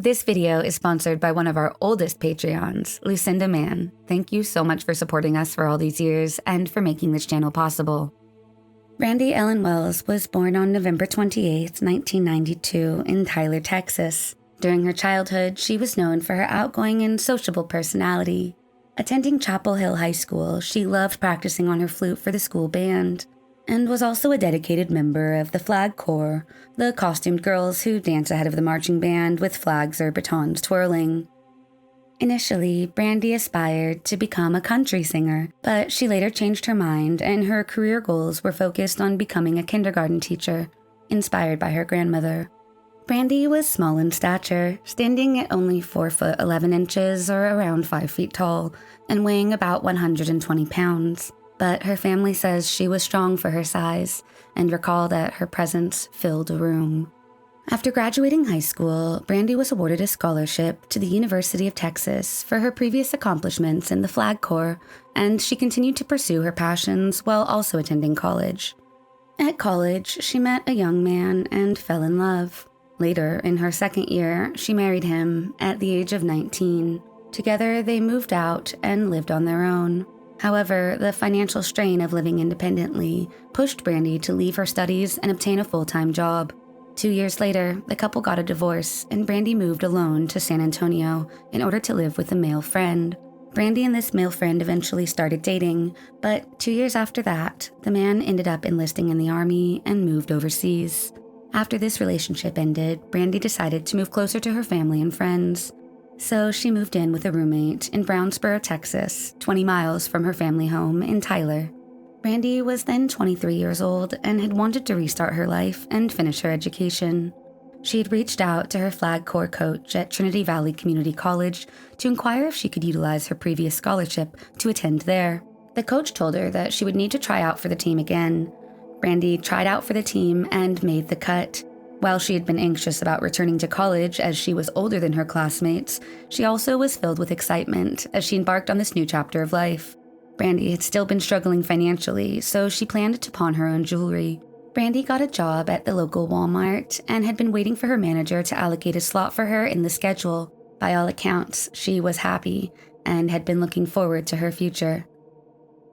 This video is sponsored by one of our oldest Patreons, Lucinda Mann. Thank you so much for supporting us for all these years and for making this channel possible. Brandi Ellen Wells was born on November 28, 1992 in Tyler, Texas. During her childhood, she was known for her outgoing and sociable personality. Attending Chapel Hill High School, she loved practicing on her flute for the school band, and was also a dedicated member of the Flag Corps, the costumed girls who dance ahead of the marching band with flags or batons twirling. Initially, Brandi aspired to become a country singer, but she later changed her mind and her career goals were focused on becoming a kindergarten teacher, inspired by her grandmother. Brandi was small in stature, standing at only 4 foot 11 inches or around 5 feet tall, and weighing about 120 pounds. But her family says she was strong for her size and recall that her presence filled a room. After graduating high school, Brandi was awarded a scholarship to the University of Texas for her previous accomplishments in the Flag Corps, and she continued to pursue her passions while also attending college. At college, she met a young man and fell in love. Later, in her second year, she married him at the age of 19. Together, they moved out and lived on their own. However, the financial strain of living independently pushed Brandi to leave her studies and obtain a full-time job. 2 years later, the couple got a divorce, and Brandi moved alone to San Antonio in order to live with a male friend. Brandi and this male friend eventually started dating, but 2 years after that, the man ended up enlisting in the army and moved overseas. After this relationship ended, Brandi decided to move closer to her family and friends. So she moved in with a roommate in Brownsboro, Texas, 20 miles from her family home in Tyler. Brandi was then 23 years old and had wanted to restart her life and finish her education. She had reached out to her Flag Corps coach at Trinity Valley Community College to inquire if she could utilize her previous scholarship to attend there. The coach told her that she would need to try out for the team again. Brandi tried out for the team and made the cut. While she had been anxious about returning to college as she was older than her classmates, she also was filled with excitement as she embarked on this new chapter of life. Brandi had still been struggling financially, so she planned to pawn her own jewelry. Brandi got a job at the local Walmart and had been waiting for her manager to allocate a slot for her in the schedule. By all accounts, she was happy and had been looking forward to her future.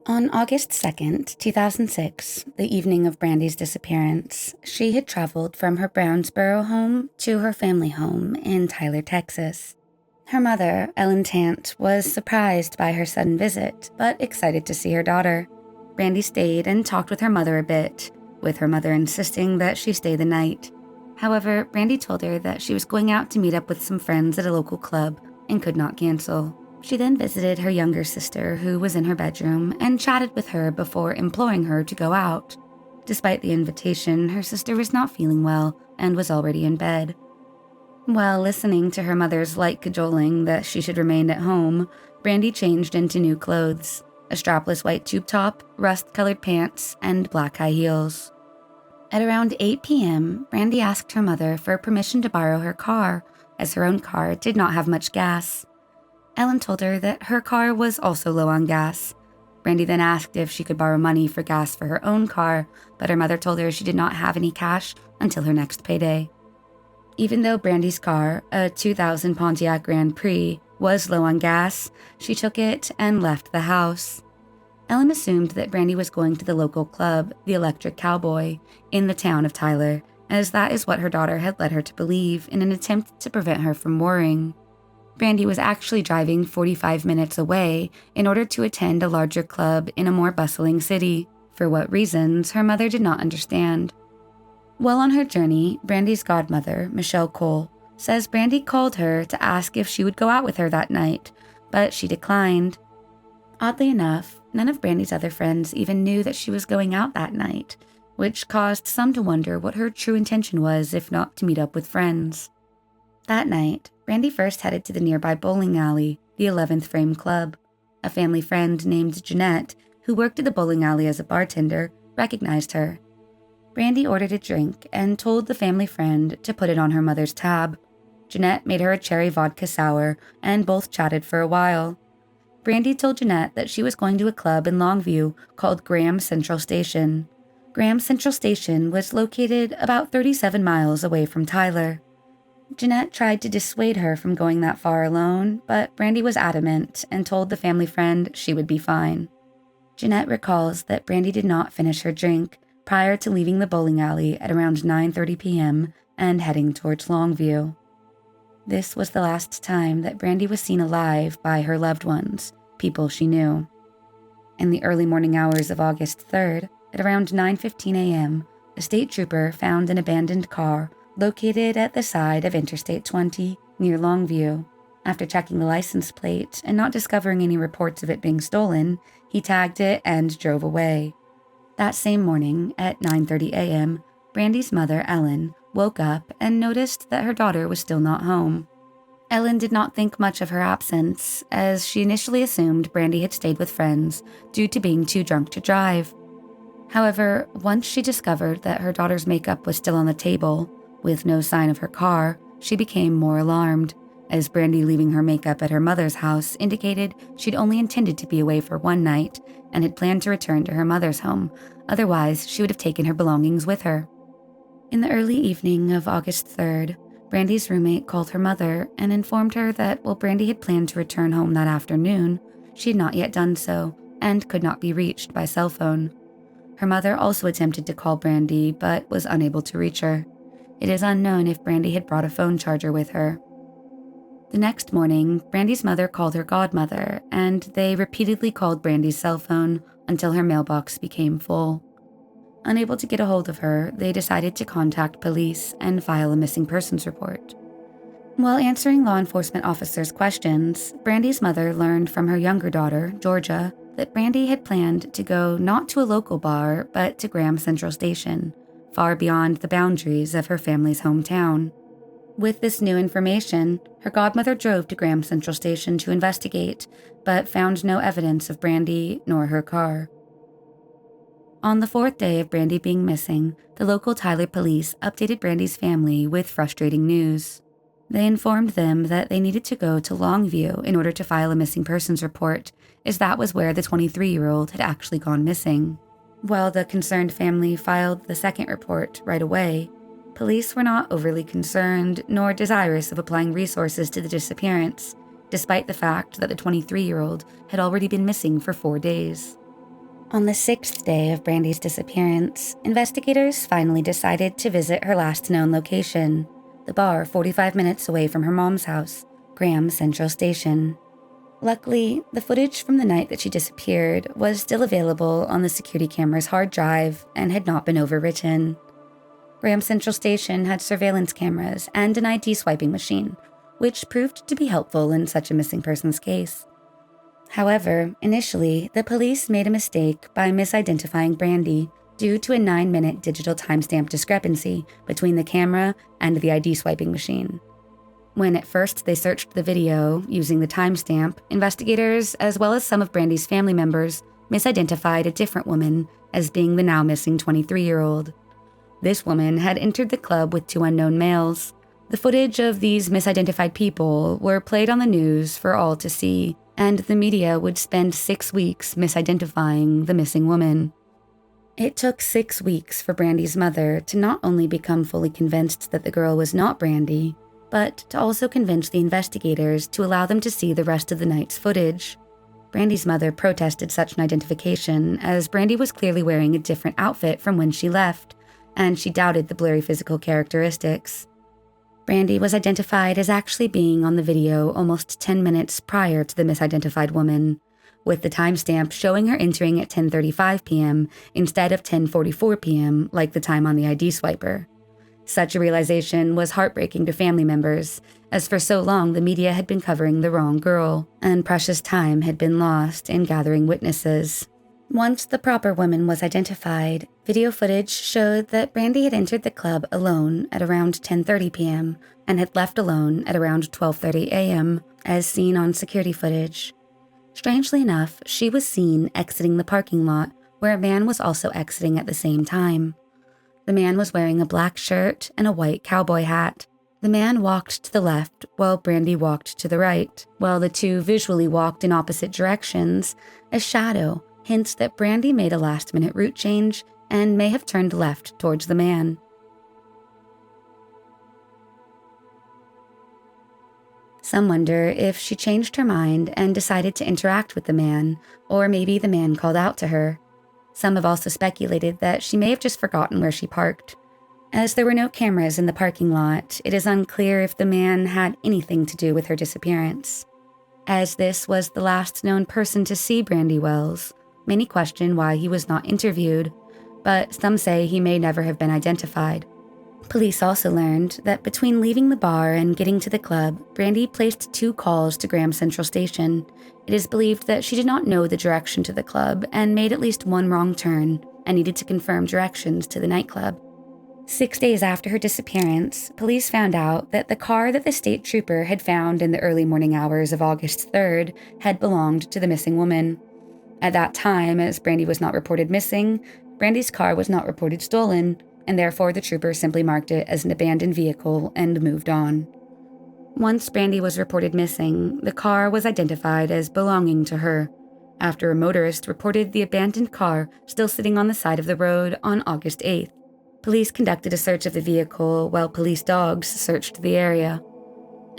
On August 2nd, 2006, the evening of Brandi's disappearance, she had traveled from her Brownsboro home to her family home in Tyler, Texas. Her mother, Ellen Tant, was surprised by her sudden visit, but excited to see her daughter. Brandi stayed and talked with her mother a bit, with her mother insisting that she stay the night. However, Brandi told her that she was going out to meet up with some friends at a local club and could not cancel. She then visited her younger sister, who was in her bedroom, and chatted with her before imploring her to go out. Despite the invitation, her sister was not feeling well and was already in bed. While listening to her mother's light cajoling that she should remain at home, Brandi changed into new clothes, a strapless white tube top, rust-colored pants, and black high heels. At around 8 p.m., Brandi asked her mother for permission to borrow her car, as her own car did not have much gas. Ellen told her that her car was also low on gas. Brandi then asked if she could borrow money for gas for her own car, but her mother told her she did not have any cash until her next payday. Even though Brandi's car, a 2000 Pontiac Grand Prix, was low on gas, she took it and left the house. Ellen assumed that Brandi was going to the local club, the Electric Cowboy, in the town of Tyler, as that is what her daughter had led her to believe in an attempt to prevent her from worrying. Brandi was actually driving 45 minutes away in order to attend a larger club in a more bustling city. For what reasons, her mother did not understand. While on her journey, Brandi's godmother, Michelle Cole, says Brandi called her to ask if she would go out with her that night, but she declined. Oddly enough, none of Brandi's other friends even knew that she was going out that night, which caused some to wonder what her true intention was if not to meet up with friends. That night, Brandi first headed to the nearby bowling alley, the 11th Frame Club. A family friend named Jeanette, who worked at the bowling alley as a bartender, recognized her. Brandi ordered a drink and told the family friend to put it on her mother's tab. Jeanette made her a cherry vodka sour, and both chatted for a while. Brandi told Jeanette that she was going to a club in Longview called Graham Central Station. Graham Central Station was located about 37 miles away from Tyler. Jeanette tried to dissuade her from going that far alone, but Brandy was adamant and told the family friend she would be fine. Jeanette recalls that Brandy did not finish her drink prior to leaving the bowling alley at around 9:30 p.m. and heading towards Longview. This was the last time that Brandy was seen alive by her loved ones, people she knew. In the early morning hours of August 3rd, at around 9:15 a.m., a state trooper found an abandoned car located at the side of Interstate 20 near Longview. After checking the license plate and not discovering any reports of it being stolen, he tagged it and drove away. That same morning, at 9:30 a.m., Brandy's mother, Ellen, woke up and noticed that her daughter was still not home. Ellen did not think much of her absence, as she initially assumed Brandy had stayed with friends due to being too drunk to drive. However, once she discovered that her daughter's makeup was still on the table, with no sign of her car, she became more alarmed, as Brandy leaving her makeup at her mother's house indicated she'd only intended to be away for one night and had planned to return to her mother's home. Otherwise, she would have taken her belongings with her. In the early evening of August 3rd, Brandy's roommate called her mother and informed her that while Brandy had planned to return home that afternoon, she had not yet done so and could not be reached by cell phone. Her mother also attempted to call Brandy but was unable to reach her. It is unknown if Brandy had brought a phone charger with her. The next morning, Brandy's mother called her godmother, and they repeatedly called Brandy's cell phone until her mailbox became full. Unable to get a hold of her, they decided to contact police and file a missing persons report. While answering law enforcement officers' questions, Brandy's mother learned from her younger daughter, Georgia, that Brandy had planned to go not to a local bar, but to Graham Central Station, far beyond the boundaries of her family's hometown. With this new information, her godmother drove to Graham Central Station to investigate, but found no evidence of Brandy nor her car. On the fourth day of Brandy being missing, the local Tyler police updated Brandy's family with frustrating news. They informed them that they needed to go to Longview in order to file a missing persons report, as that was where the 23-year-old had actually gone missing. While the concerned family filed the second report right away, police were not overly concerned nor desirous of applying resources to the disappearance, despite the fact that the 23-year-old had already been missing for 4 days. On the 6th day of Brandy's disappearance, investigators finally decided to visit her last known location, the bar 45 minutes away from her mom's house, Graham Central Station. Luckily, the footage from the night that she disappeared was still available on the security camera's hard drive and had not been overwritten. Graham Central Station had surveillance cameras and an ID swiping machine, which proved to be helpful in such a missing persons case. However, initially, the police made a mistake by misidentifying Brandy due to a 9-minute digital timestamp discrepancy between the camera and the ID swiping machine. When at first they searched the video using the timestamp, investigators, as well as some of Brandy's family members, misidentified a different woman as being the now missing 23-year-old. This woman had entered the club with 2 unknown males. The footage of these misidentified people were played on the news for all to see, and the media would spend 6 weeks misidentifying the missing woman. It took 6 weeks for Brandy's mother to not only become fully convinced that the girl was not Brandy, but to also convince the investigators to allow them to see the rest of the night's footage. Brandy's mother protested such an identification, as Brandy was clearly wearing a different outfit from when she left, and she doubted the blurry physical characteristics. Brandy was identified as actually being on the video almost 10 minutes prior to the misidentified woman, with the timestamp showing her entering at 10:35 p.m. instead of 10:44 p.m. like the time on the ID swiper. Such a realization was heartbreaking to family members, as for so long the media had been covering the wrong girl, and precious time had been lost in gathering witnesses. Once the proper woman was identified, video footage showed that Brandy had entered the club alone at around 10:30 p.m. and had left alone at around 12:30 a.m., as seen on security footage. Strangely enough, she was seen exiting the parking lot, where a man was also exiting at the same time. The man was wearing a black shirt and a white cowboy hat. The man walked to the left while Brandy walked to the right. While the two visually walked in opposite directions, a shadow hints that Brandy made a last-minute route change and may have turned left towards the man. Some wonder if she changed her mind and decided to interact with the man, or maybe the man called out to her. Some have also speculated that she may have just forgotten where she parked. As there were no cameras in the parking lot, it is unclear if the man had anything to do with her disappearance. As this was the last known person to see Brandi Wells, many question why he was not interviewed, but some say he may never have been identified. Police also learned that between leaving the bar and getting to the club, Brandi placed 2 calls to Graham Central Station. It is believed that she did not know the direction to the club and made at least one wrong turn and needed to confirm directions to the nightclub. 6 days after her disappearance, police found out that the car that the state trooper had found in the early morning hours of August 3rd had belonged to the missing woman. At that time, as Brandi was not reported missing, Brandi's car was not reported stolen, and therefore the trooper simply marked it as an abandoned vehicle and moved on. Once Brandi was reported missing, the car was identified as belonging to her, after a motorist reported the abandoned car still sitting on the side of the road on August 8th. Police conducted a search of the vehicle while police dogs searched the area.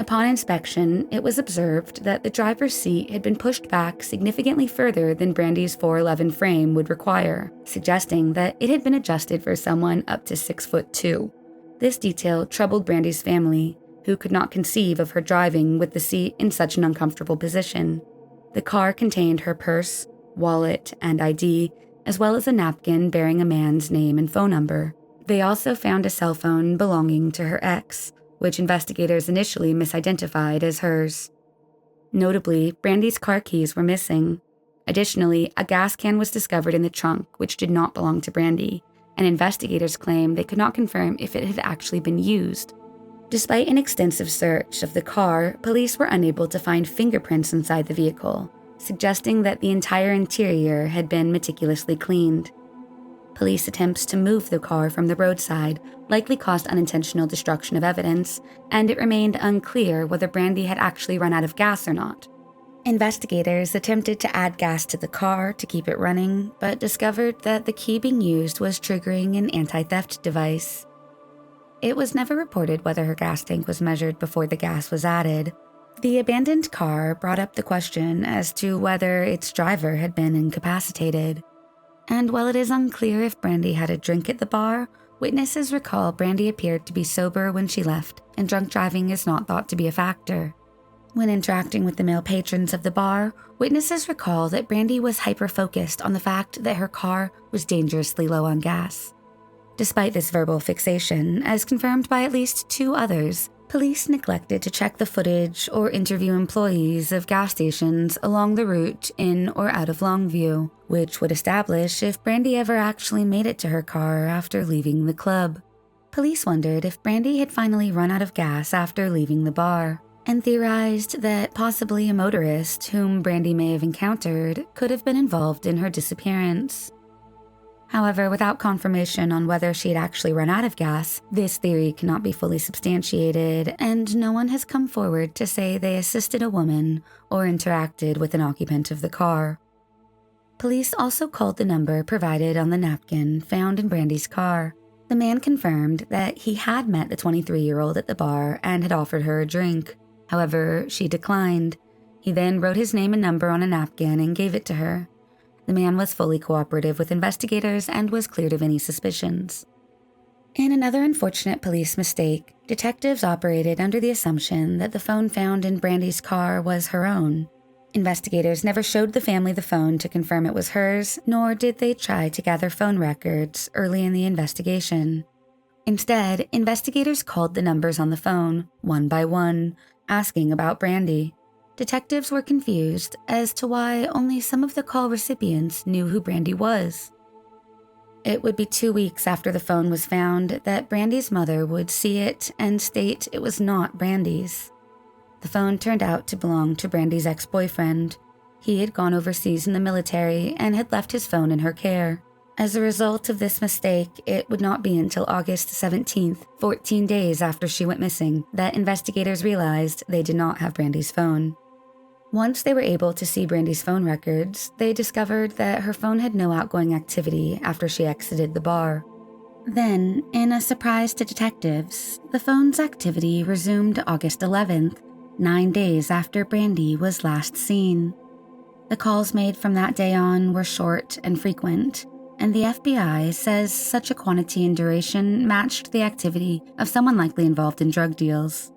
Upon inspection, it was observed that the driver's seat had been pushed back significantly further than Brandi's 4'11" frame would require, suggesting that it had been adjusted for someone up to 6'2". This detail troubled Brandi's family, who could not conceive of her driving with the seat in such an uncomfortable position. The car contained her purse, wallet, and ID, as well as a napkin bearing a man's name and phone number. They also found a cell phone belonging to her ex, which investigators initially misidentified as hers. Notably, Brandi's car keys were missing. Additionally, a gas can was discovered in the trunk, which did not belong to Brandi, and investigators claim they could not confirm if it had actually been used. Despite an extensive search of the car, police were unable to find fingerprints inside the vehicle, suggesting that the entire interior had been meticulously cleaned. Police attempts to move the car from the roadside likely caused unintentional destruction of evidence, and it remained unclear whether Brandi had actually run out of gas or not. Investigators attempted to add gas to the car to keep it running, but discovered that the key being used was triggering an anti-theft device. It was never reported whether her gas tank was measured before the gas was added. The abandoned car brought up the question as to whether its driver had been incapacitated. And while it is unclear if Brandi had a drink at the bar, witnesses recall Brandi appeared to be sober when she left, and drunk driving is not thought to be a factor. When interacting with the male patrons of the bar, witnesses recall that Brandi was hyper-focused on the fact that her car was dangerously low on gas. Despite this verbal fixation, as confirmed by at least 2 others, police neglected to check the footage or interview employees of gas stations along the route in or out of Longview, which would establish if Brandi ever actually made it to her car after leaving the club. Police wondered if Brandi had finally run out of gas after leaving the bar, and theorized that possibly a motorist whom Brandi may have encountered could have been involved in her disappearance. However, without confirmation on whether she had actually run out of gas, this theory cannot be fully substantiated, and no one has come forward to say they assisted a woman or interacted with an occupant of the car. Police also called the number provided on the napkin found in Brandi's car. The man confirmed that he had met the 23-year-old at the bar and had offered her a drink. However, she declined. He then wrote his name and number on a napkin and gave it to her. The man was fully cooperative with investigators and was cleared of any suspicions. In another unfortunate police mistake, detectives operated under the assumption that the phone found in Brandi's car was her own. Investigators never showed the family the phone to confirm it was hers, nor did they try to gather phone records early in the investigation. Instead, investigators called the numbers on the phone, one by one, asking about Brandi. Detectives were confused as to why only some of the call recipients knew who Brandi was. It would be 2 weeks after the phone was found that Brandi's mother would see it and state it was not Brandi's. The phone turned out to belong to Brandi's ex-boyfriend. He had gone overseas in the military and had left his phone in her care. As a result of this mistake, it would not be until August 17th, 14 days after she went missing, that investigators realized they did not have Brandi's phone. Once they were able to see Brandi's phone records, they discovered that her phone had no outgoing activity after she exited the bar. Then, in a surprise to detectives, the phone's activity resumed August 11th. 9 days after Brandy was last seen. The calls made from that day on were short and frequent, and the FBI says such a quantity and duration matched the activity of someone likely involved in drug deals.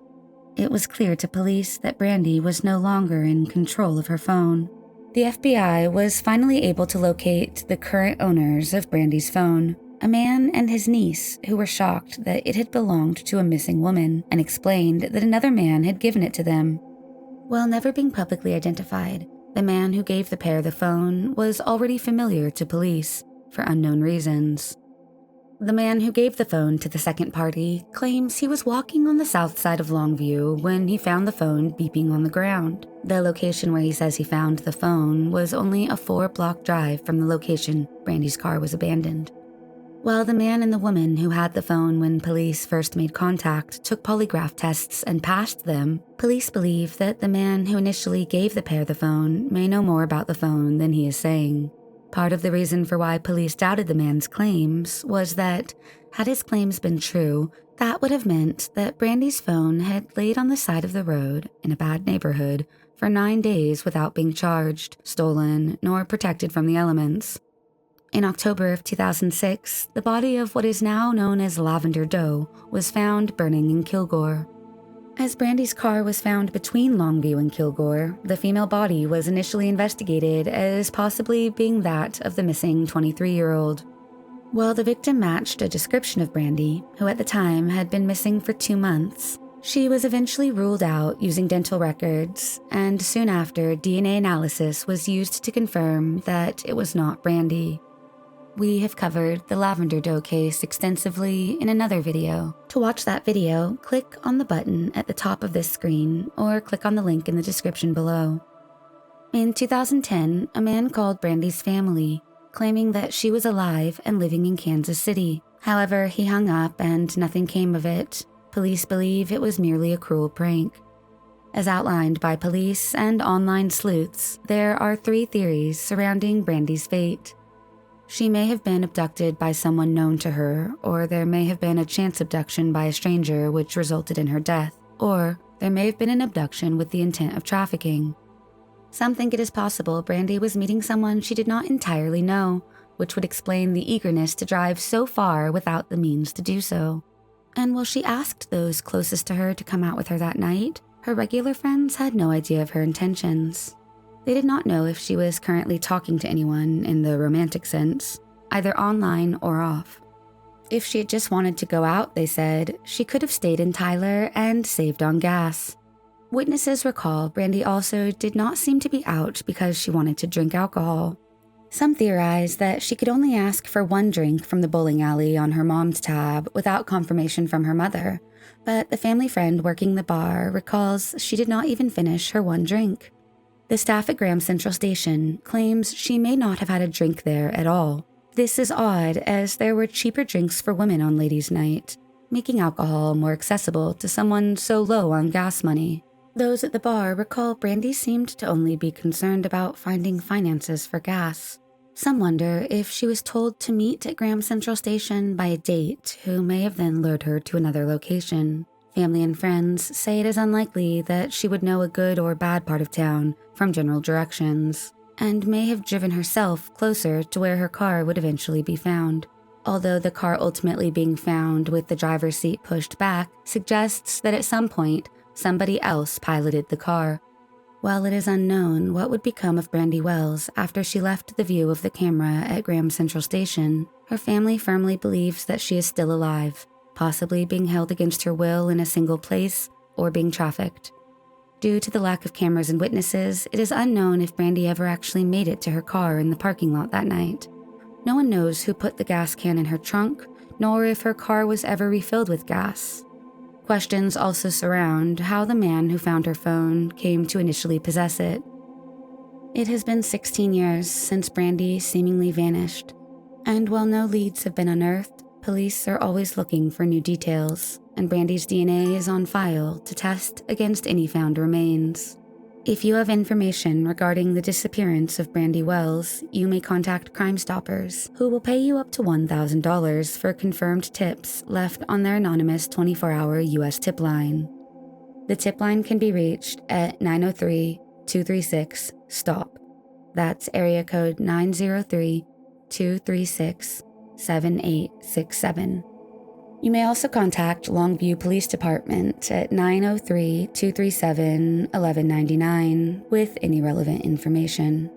It was clear to police that Brandy was no longer in control of her phone. The FBI was finally able to locate the current owners of Brandy's phone, a man and his niece who were shocked that it had belonged to a missing woman and explained that another man had given it to them. While never being publicly identified, the man who gave the pair the phone was already familiar to police for unknown reasons. The man who gave the phone to the second party claims he was walking on the south side of Longview when he found the phone beeping on the ground. The location where he says he found the phone was only a 4-block drive from the location Brandy's car was abandoned. While the man and the woman who had the phone when police first made contact took polygraph tests and passed them, police believe that the man who initially gave the pair the phone may know more about the phone than he is saying. Part of the reason for why police doubted the man's claims was that, had his claims been true, that would have meant that Brandy's phone had laid on the side of the road in a bad neighborhood for 9 days without being charged, stolen, nor protected from the elements. In October of 2006, the body of what is now known as Lavender Doe was found burning in Kilgore. As Brandy's car was found between Longview and Kilgore, the female body was initially investigated as possibly being that of the missing 23-year-old. While the victim matched a description of Brandy, who at the time had been missing for 2 months, she was eventually ruled out using dental records, and soon after, DNA analysis was used to confirm that it was not Brandy. We have covered the Lavender Doe case extensively in another video. To watch that video, click on the button at the top of this screen or click on the link in the description below. In 2010, a man called Brandy's family, claiming that she was alive and living in Kansas City. However, he hung up and nothing came of it. Police believe it was merely a cruel prank. As outlined by police and online sleuths, there are 3 theories surrounding Brandy's fate. She may have been abducted by someone known to her, or there may have been a chance abduction by a stranger which resulted in her death, or there may have been an abduction with the intent of trafficking. Some think it is possible Brandy was meeting someone she did not entirely know, which would explain the eagerness to drive so far without the means to do so. And while she asked those closest to her to come out with her that night, her regular friends had no idea of her intentions. They did not know if she was currently talking to anyone in the romantic sense, either online or off. If she had just wanted to go out, they said, she could have stayed in Tyler and saved on gas. Witnesses recall Brandy also did not seem to be out because she wanted to drink alcohol. Some theorize that she could only ask for 1 drink from the bowling alley on her mom's tab without confirmation from her mother, but the family friend working the bar recalls she did not even finish her 1 drink. The staff at Graham Central Station claims she may not have had a drink there at all. This is odd, as there were cheaper drinks for women on ladies' night, making alcohol more accessible to someone so low on gas money. Those at the bar recall Brandy seemed to only be concerned about finding finances for gas. Some wonder if she was told to meet at Graham Central Station by a date who may have then lured her to another location. Family and friends say it is unlikely that she would know a good or bad part of town from general directions, and may have driven herself closer to where her car would eventually be found. Although the car ultimately being found with the driver's seat pushed back suggests that at some point, somebody else piloted the car. While it is unknown what would become of Brandi Wells after she left the view of the camera at Graham Central Station, her family firmly believes that she is still alive, possibly being held against her will in a single place or being trafficked. Due to the lack of cameras and witnesses, it is unknown if Brandy ever actually made it to her car in the parking lot that night. No one knows who put the gas can in her trunk, nor if her car was ever refilled with gas. Questions also surround how the man who found her phone came to initially possess it. It has been 16 years since Brandy seemingly vanished, and while no leads have been unearthed, police are always looking for new details, and Brandy's DNA is on file to test against any found remains. If you have information regarding the disappearance of Brandi Wells, you may contact Crime Stoppers, who will pay you up to $1,000 for confirmed tips left on their anonymous 24-hour U.S. tip line. The tip line can be reached at 903-236-STOP. That's area code 903-236-7867. You may also contact Longview Police Department at 903-237-1199 with any relevant information.